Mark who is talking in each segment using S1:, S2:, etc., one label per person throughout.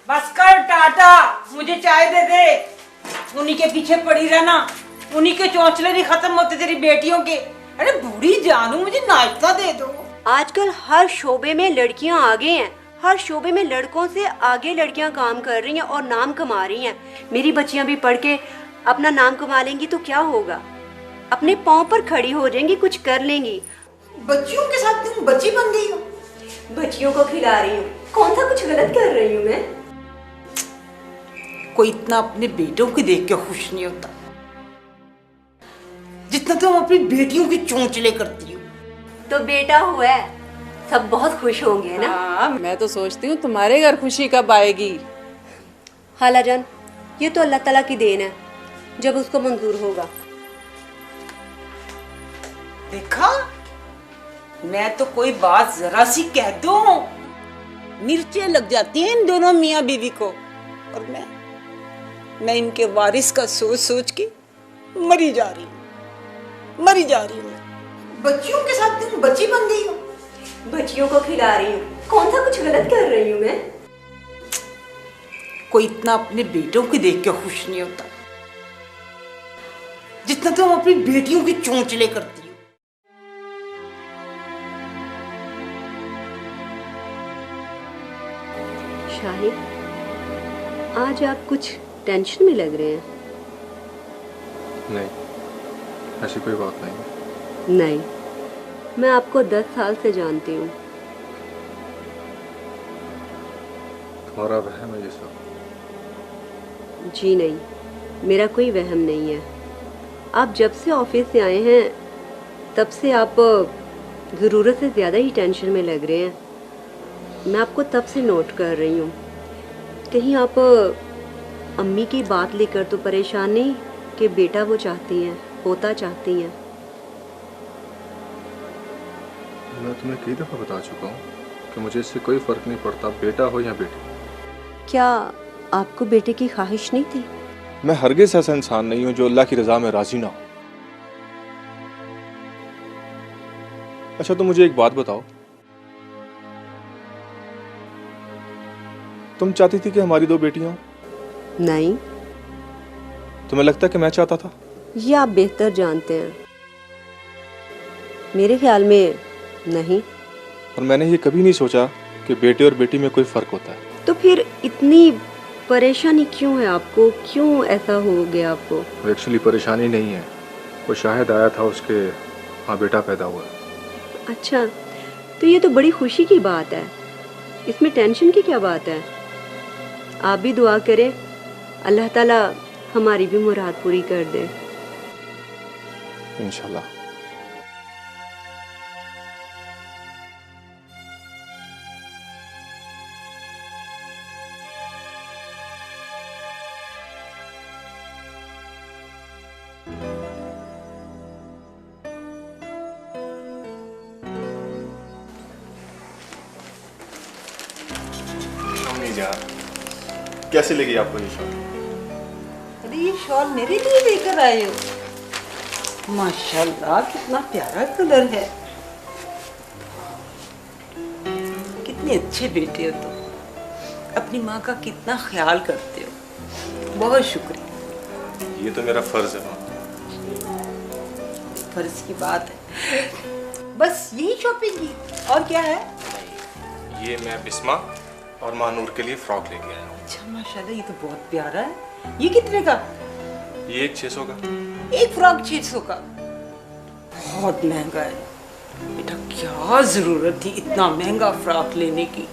S1: बस कर टाटा, मुझे चाय दे दे। उन्हीं के पीछे पड़ी रहना, उन्हीं के चौंचले नहीं खत्म होते तेरी बेटियों के। अरे बूढ़ी जानू, मुझे नाश्ता दे दो।
S2: आजकल हर शोबे में लड़कियां आगे हैं, हर शोबे में लड़कों से आगे लड़कियां काम कर रही हैं और नाम कमा रही हैं। मेरी बच्चियां भी पढ़ के अपना नाम कमा लेंगी तो क्या होगा, अपने पाँव पर खड़ी हो जाएंगी, कुछ कर लेंगी।
S1: बच्चियों के साथ तुम बच्ची बन गई हो।
S2: बच्चियों को खिला रही हूँ, कौन सा कुछ गलत कर रही हूँ मैं?
S1: कोई इतना अपने बेटों को देख के खुश नहीं होता जितना तुम अपनी बेटियों की चोंचले करती हो।
S2: तो बेटा हुआ है, सब बहुत खुश होंगे ना।
S3: हाँ, मैं तो सोचती हूँ तुम्हारे घर खुशी कब आएगी।
S2: खाला जान, ये तो अल्लाह ताला की देन है, जब उसको मंजूर होगा।
S1: देखा, मैं तो कोई बात जरा सी कह दूं, मिर्चें लग जाती हैं इन दोनों मियाँ बीवी को। और मैं इनके वारिस का सोच सोच के मरी जा रही हूँ। बच्चियों के साथ तुम बच्ची बन गई हो।
S2: बच्चियों को खिला रही हूँ, कौन सा कुछ गलत कर रही हूँ मैं?
S1: कोई इतना अपने बेटों को देख के खुश नहीं होता जितना तुम अपनी बेटियों की चोंचले करती हो।
S2: शाहिद, आज आप कुछ टेंशन में लग रहे हैं।
S4: नहीं, ऐसी कोई बात नहीं।
S2: नहीं, मैं आपको 10 साल से जानती हूँ।
S4: तुम्हारा वहम है ये सब?
S2: जी नहीं, मेरा कोई वहम नहीं है। आप जब से ऑफिस से आए हैं तब से आप ज़रूरत से ज़्यादा ही टेंशन में लग रहे हैं। मैं आपको तब से नोट कर रही हूँ। कहीं आप अम्मी की बात लेकर तो परेशान नहीं कि बेटा वो चाहती हैं, पोता चाहती हैं?
S4: मैं तुम्हें कई दफ़ा बता चुका हूँ कि मुझे इससे कोई फ़र्क नहीं पड़ता, बेटा हो या बेटी।
S2: क्या आपको बेटे की ख्वाहिश नहीं थी?
S4: मैं हरगिज़ ऐसा इंसान नहीं हूँ जो अल्लाह की रज़ा में राज़ी ना हो। अच्छा, तो मुझे एक बात बताओ, तुम चाहती थी कि हमारी 2 बेटियां हों?
S2: नहीं,
S4: तुम्हें लगता है कि मैं चाहता था?
S2: ये आप बेहतर जानते हैं। मेरे ख्याल में नहीं।
S4: और मैंने ये कभी नहीं सोचा कि बेटे और बेटी में कोई फ़र्क होता है।
S2: तो फिर इतनी परेशानी क्यों है आपको? क्यों ऐसा हो गया आपको?
S4: वो एक्चुअली परेशानी नहीं है, वो शाहिद आया था, उसके हाँ बेटा पैदा हुआ।
S2: अच्छा, तो ये तो बड़ी खुशी की बात है, इसमें टेंशन की क्या बात है? आप भी दुआ करें, अल्लाह ताला हमारी भी मुराद पूरी कर दे।
S4: इंशाल्लाह। कैसे लगी आपको ये शॉल?
S1: अरे ये शॉल मेरे लिए लेकर आए हो? माशाल्लाह, कितना प्यारा कलर है। कितने अच्छे बेटे हो तुम, अपनी माँ का कितना ख्याल करते हो। बहुत शुक्रिया।
S4: ये तो मेरा फर्ज है माँ।
S1: फर्ज की बात है, बस यही शॉपिंग की, और क्या है?
S4: ये मैं बिस्मा और महानूर के लिए फ्रॉक लेके आया हूँ।
S1: अच्छा माशाल्लाह, ये तो बहुत प्यारा है। ये कितने का?
S4: ये एक 600 का।
S1: एक फ्रॉक 600 का? बहुत महंगा है बेटा। क्या जरूरत थी इतना महंगा फ्रॉक लेने की?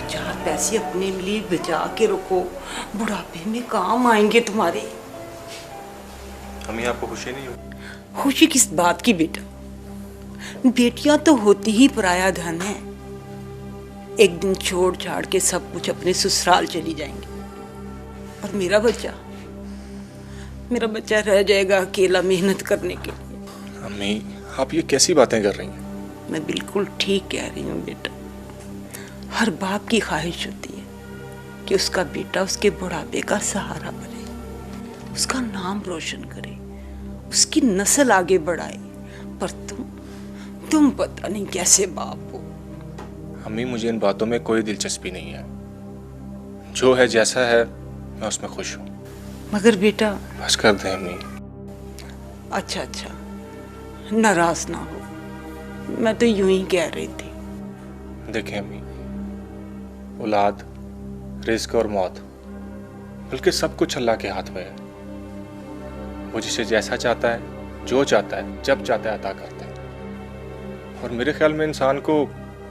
S1: 4 पैसे अपने लिए बचा के रखो, बुढ़ापे में काम आएंगे तुम्हारे।
S4: अम्मी, आपको खुशी नहीं हुई?
S1: खुशी किस बात की बेटा? बेटियां तो होती ही पराया धन है। एक दिन छोड़ छाड़ के सब कुछ अपने ससुराल चली जाएंगे, और मेरा बच्चा रह जाएगा अकेला मेहनत करने के लिए।
S4: अम्मी, आप ये कैसी बातें कर रही हैं?
S1: मैं बिल्कुल ठीक कह रही हूँ बेटा। हर बाप की ख्वाहिश होती है कि उसका बेटा उसके बुढ़ापे का सहारा बने, उसका नाम रोशन करे, उसकी नस्ल आगे बढ़ाए। पर तुम पता नहीं कैसे बाप हो।
S4: अम्मी, मुझे इन बातों में कोई दिलचस्पी नहीं है। जो है जैसा है मैं उसमें खुश हूँ।
S1: मगर बेटा।
S4: बस कर दें अम्मी।
S1: अच्छा अच्छा, नाराज ना हो, मैं तो यूं ही कह रही थी।
S4: देखें अम्मी, औलाद, रिस्क और मौत, बल्कि सब कुछ अल्लाह के हाथ में है। वो जिसे जैसा चाहता है, जो चाहता है, जब चाहता है अता करता है। और मेरे ख्याल में इंसान को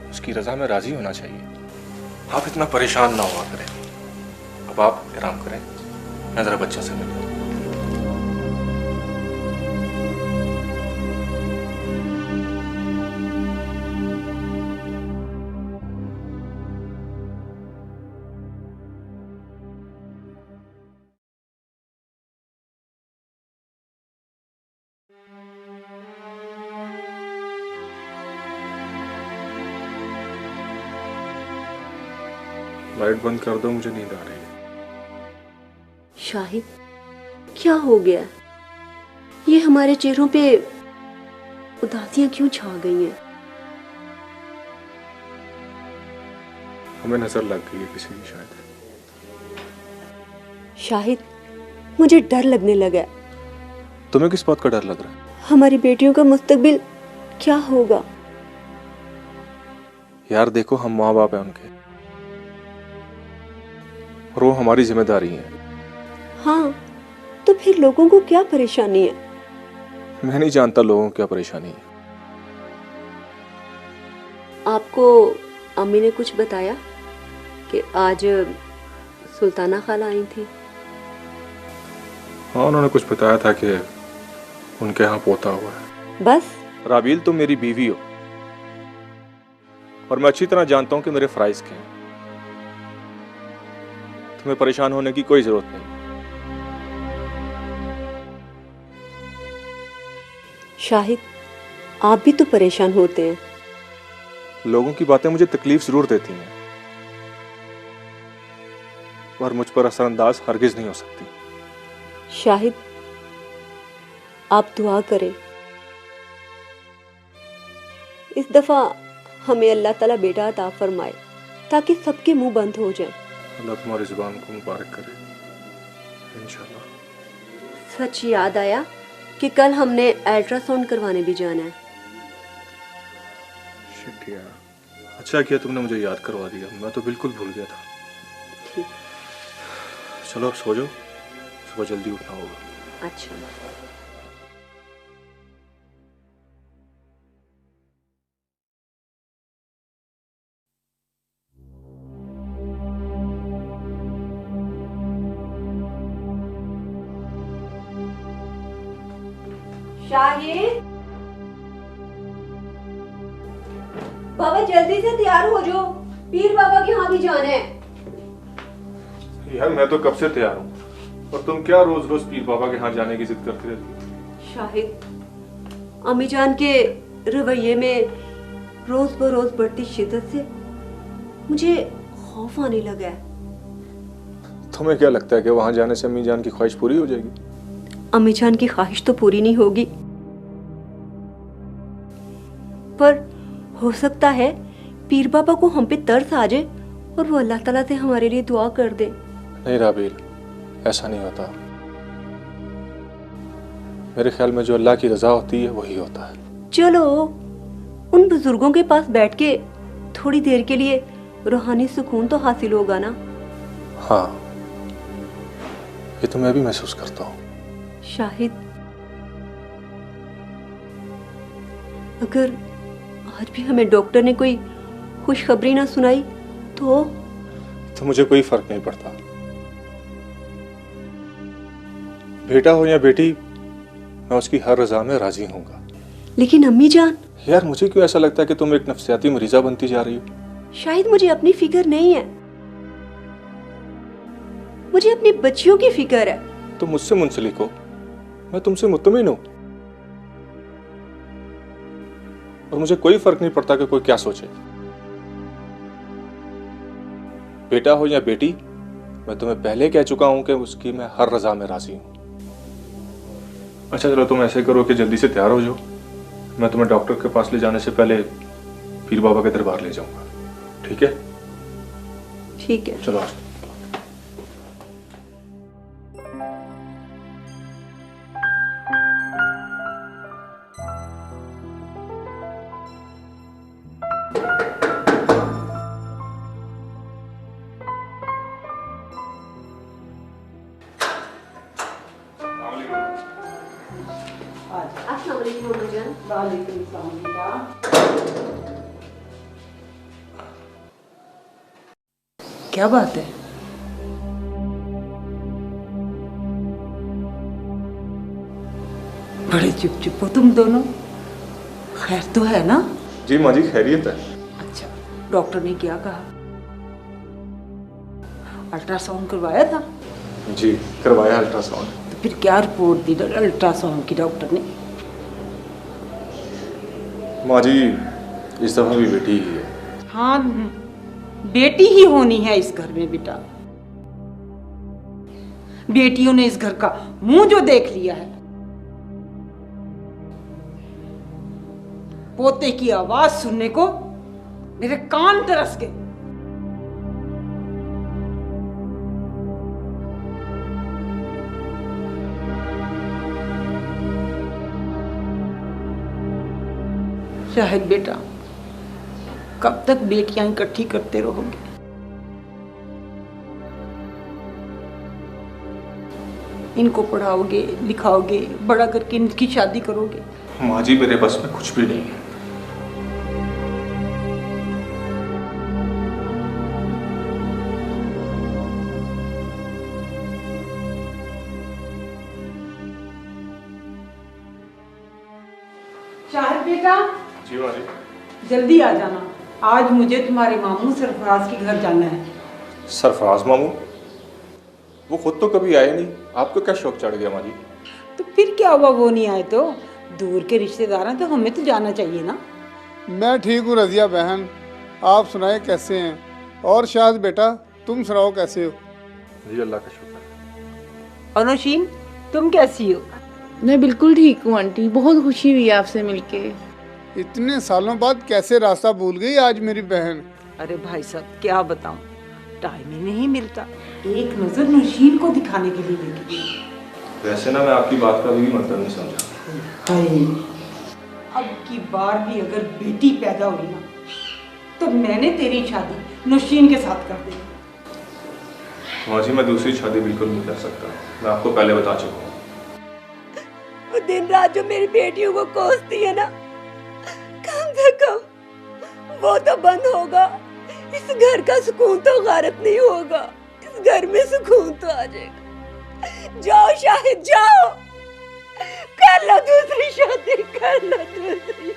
S4: उसकी रजा में राजी होना चाहिए। आप इतना परेशान ना हुआ करें। अब आप आराम करें, मैं जरा बच्चों से मिलूं। लाइट बंद कर दो, मुझे नींद आ रही है।
S2: शाहिद, क्या हो गया? ये हमारे चेहरों पे उदासियां क्यों छा गई हैं?
S4: हमें नजर लग गई है किसी की शायद।
S2: शाहिद, मुझे डर लगने लगा है।
S4: तुम्हें किस बात का डर लग रहा है?
S2: हमारी बेटियों का मुस्तकबिल क्या होगा?
S4: यार देखो, हम माँ बाप हैं उनके, और वो हमारी जिम्मेदारी है।
S2: हाँ, तो फिर लोगों को क्या परेशानी है?
S4: मैं नहीं जानता लोगों को क्या परेशानी है।
S2: आपको अम्मी ने कुछ बताया कि आज सुल्ताना खाला आई थी?
S4: हाँ, उन्होंने कुछ बताया था कि उनके यहाँ पोता हुआ है।
S2: बस?
S4: राबील, तुम मेरी बीवी हो और मैं अच्छी तरह जानता हूँ कि मेरे फराइज क्या हैं। तुम्हें परेशान होने की कोई जरूरत नहीं।
S2: शाहिद, आप भी तो परेशान होते हैं।
S4: लोगों की बातें मुझे तकलीफ जरूर देती हैं, पर मुझ पर असरअंदाज हरगिज नहीं हो सकती।
S2: शाहिद, आप दुआ करें, इस दफा हमें अल्लाह ताला बेटा अता फरमाए ताकि सबके मुंह बंद हो जाएं।
S4: अल्लाह तुम्हारी जुबान को मुबारक करे, इंशाल्लाह।
S2: सच याद आया कि कल हमने अल्ट्रासाउंड करवाने भी जाना है।
S4: शुक्रिया, अच्छा किया तुमने मुझे याद करवा दिया, मैं तो बिल्कुल भूल गया था।
S2: ठीक।
S4: चलो अब सो जाओ, सुबह जल्दी उठना होगा।
S2: अच्छा। शाहिद, बाबा जल्दी से तैयार हो जाओ, पीर बाबा के यहाँ भी जाना है।
S4: यार मैं तो कब से तैयार हूँ, और तुम क्या रोज रोज पीर बाबा के यहाँ जाने की जिद करती रहती हो?
S2: शाहिद, अम्मी जान के रवैये में रोज बरोज बढ़ती शिद्दत से मुझे खौफ आने लगा है।
S4: तुम्हें क्या लगता है कि वहां जाने से अम्मी जान की ख्वाहिश पूरी हो जाएगी?
S2: अम्मी जान की ख्वाहिश तो पूरी नहीं होगी, पर हो सकता है पीर बाबा को हम पे तरस आ जाए और वो अल्लाह ताला से हमारे लिए दुआ कर दे।
S4: नहीं राबील, ऐसा नहीं होता। मेरे ख्याल में जो अल्लाह की रजा होती है वही होता है।
S2: चलो उन बुजुर्गों के पास बैठ के थोड़ी देर के लिए रूहानी सुकून तो हासिल होगा ना।
S4: हाँ, ये तो मैं भी महसूस करता हूँ।
S2: शाहिद, अगर आज भी हमें डॉक्टर ने कोई खुशखबरी ना सुनाई तो
S4: मुझे कोई फर्क नहीं पड़ता, बेटा हो या बेटी, मैं उसकी हर रजा में राजी हूँगा।
S2: लेकिन अम्मी जान।
S4: यार मुझे क्यों ऐसा लगता है कि तुम एक नफ्सियाती मरीजा बनती जा रही हो?
S2: शायद मुझे अपनी फिक्र नहीं है, मुझे अपनी बच्चियों की फिक्र है।
S4: तुम मुझसे मुंसलिक हो, मैं तुमसे मुतमिन हूँ, और मुझे कोई फर्क नहीं पड़ता कि कोई क्या सोचे। बेटा हो या बेटी, मैं तुम्हें पहले कह चुका हूं कि उसकी मैं हर रजा में राजी हूं। अच्छा चलो तुम ऐसे करो कि जल्दी से तैयार हो जाओ, मैं तुम्हें डॉक्टर के पास ले जाने से पहले पीर बाबा के दरबार ले जाऊंगा। ठीक है?
S2: ठीक है।
S4: चलो।
S2: वालेकुम अम्मा जान।
S1: वालेकुम सलाम बेटा। क्या बात है? बड़े चुप चुप हो तुम दोनों। खैर तो है ना?
S4: जी माँ जी, खैरियत है।
S1: अच्छा, डॉक्टर ने क्या कहा? अल्ट्रासाउंड करवाया था?
S4: जी करवाया अल्ट्रासाउंड।
S1: तो फिर क्या रिपोर्ट दी अल्ट्रासाउंड की डॉक्टर ने?
S4: माँ जी इस दफा भी बेटी ही है।
S1: हाँ, बेटी ही होनी है इस घर में बेटा। बेटियों ने इस घर का मुंह जो देख लिया है। पोते की आवाज सुनने को मेरे कान तरस गए। शाहिद बेटा, कब तक बेटियां इकट्ठी करते रहोगे? इनको पढ़ाओगे, लिखाओगे, बड़ा करके इनकी शादी करोगे?
S4: माँ जी मेरे बस में कुछ भी नहीं है।
S1: शाहिद बेटा,
S4: जी माँ जी।
S1: जल्दी आ जाना। आज मुझे तुम्हारे मामू सरफराज के घर जाना है।
S4: सरफराज मामू? वो खुद तो कभी आए नहीं, आपको क्या शौक चढ़ गया माँ जी?
S1: तो फिर क्या हुआ, वो नहीं आए तो? दूर के रिश्तेदार हैं तो हमें तो जाना चाहिए ना।
S5: मैं ठीक हूँ रजिया बहन, आप सुनाए कैसे हैं? और शाहिद बेटा तुम सुनाओ कैसे हो?
S4: जी अल्लाह का शुक्र है।
S1: और नौशीन, तुम कैसी हो?
S3: मैं बिल्कुल ठीक हूँ आंटी, बहुत खुशी हुई आपसे मिलके।
S5: इतने सालों बाद कैसे रास्ता भूल गई आज मेरी बहन?
S1: अरे भाई साहब क्या बताऊं, टाइम ही नहीं मिलता। एक नजर नौशीन को दिखाने के लिए लेके
S4: वैसे ना मैं आपकी बात का भी मतलब नहीं समझा।
S1: अब की बार भी अगर बेटी पैदा हुई ना तो मैंने तेरी शादी नौशीन के साथ कर दी।
S4: माँ जी मैं दूसरी शादी बिल्कुल नहीं कर सकता, मैं आपको पहले बता चुका हूँ।
S2: वो दिन रात जो मेरी बेटियों को कोसती है ना, कम से कम वो तो बंद होगा। इस घर का सुकून तो गायब नहीं होगा। इस घर में सुकून तो आ जाएगा। जाओ शाहिद जाओ, कर लो दूसरी शादी, कर लो दूसरी।